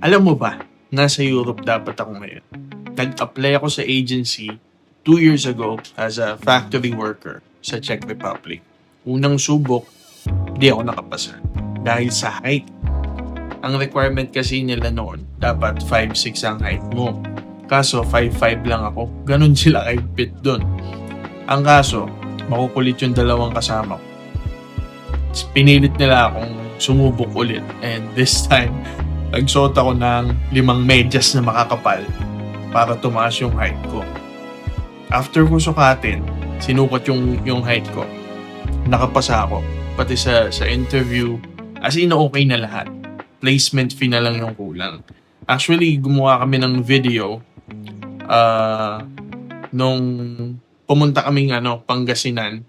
Alam mo ba, nasa Europe dapat ako ngayon. Nag-apply ako sa agency 2 years ago as a factory worker sa Czech Republic. Unang subok, di ako nakapasa. Dahil sa height. Ang requirement kasi nila noon, dapat 5'6" ang height mo. Kaso 5'5" lang ako. Ganun sila kahigpit dun. Ang kaso, makukulit yung dalawang kasama ko. Pinilit nila akong sumubok ulit. And this time, nagsuot ako ng 5 medyas na makakapal para tumaas yung height ko. After ko sukatin, sinukat yung height ko. Nakapasa ako. Pati sa interview, as in okay na lahat. Placement fee na lang yung kulang. Actually, gumawa kami ng video nung pumunta kaming Pangasinan.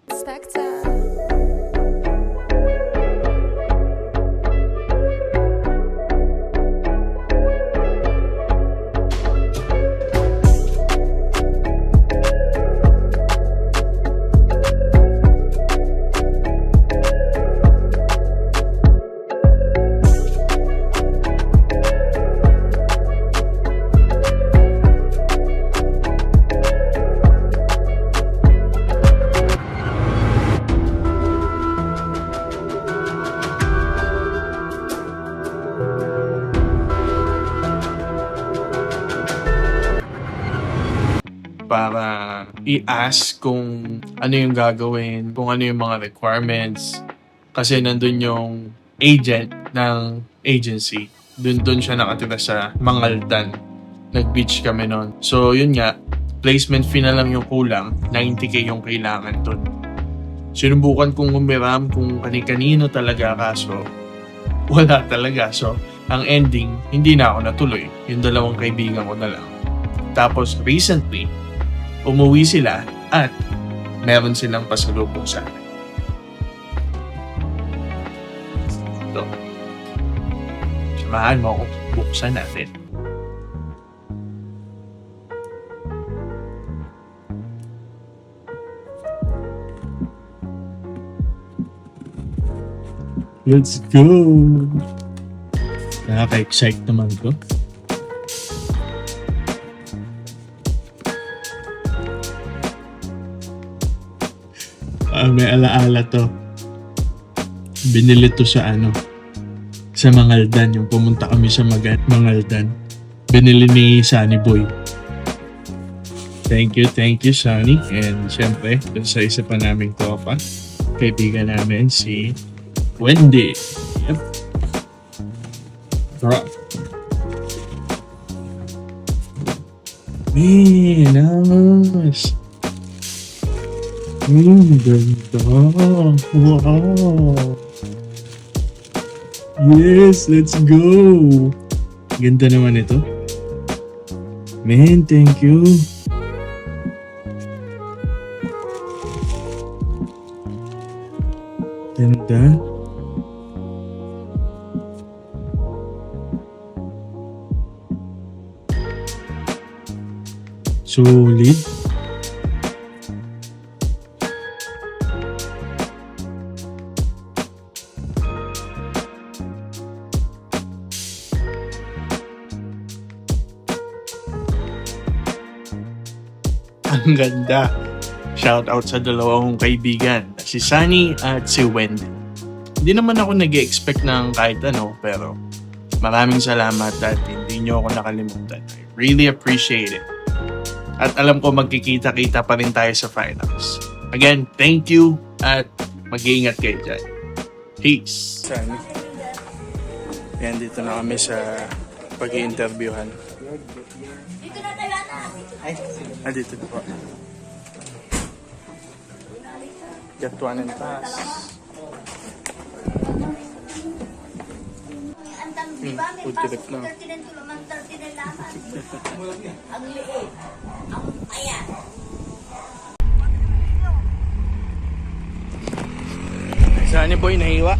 Para i-ask kung ano yung gagawin, kung ano yung mga requirements. Kasi nandun yung agent ng agency. Dun siya nakatira sa Mangaldan. Nag-beach kami nun. So yun nga, placement fee na lang yung kulang, 90K yung kailangan dun. Sinubukan kong umiram kung kani-kanino talaga, kaso wala talaga. So ang ending, hindi na ako natuloy. Yung 2 kaibigan ko na lang. Tapos recently, umuwi sila at meron silang pasalubong sa akin. So, samahan mo akong buksan natin. Let's go! Nakaka-excite naman ko. May alaala to. Binili to sa sa Mangaldan. Yung pumunta kami sa Mangaldan. Binili ni Sunny Boy. Thank you Sunny. And syempre, dun sa isa pa naming tropa, kaibigan namin si Wendy. Yep. Drop. Nice. Ganda. Wow. Yes, let's go. Ganda naman ito. Man, thank you. Ganda. Solid. Ang ganda. Shout out sa 2 kong kaibigan, si Sunny at si Wendy. Hindi naman ako nag-expect ng kahit pero maraming salamat at hindi nyo ako nakalimutan. I really appreciate it. At alam ko magkikita-kita pa rin tayo sa finals. Again, thank you at mag-iingat kayo dyan. Peace! Sunny. Yan, dito na kami sa pag-i-interviewhan. Dito na po. Get one and pass. Food trip na. Ang liit. Ang ayan. Sunny Boy, nahiwa.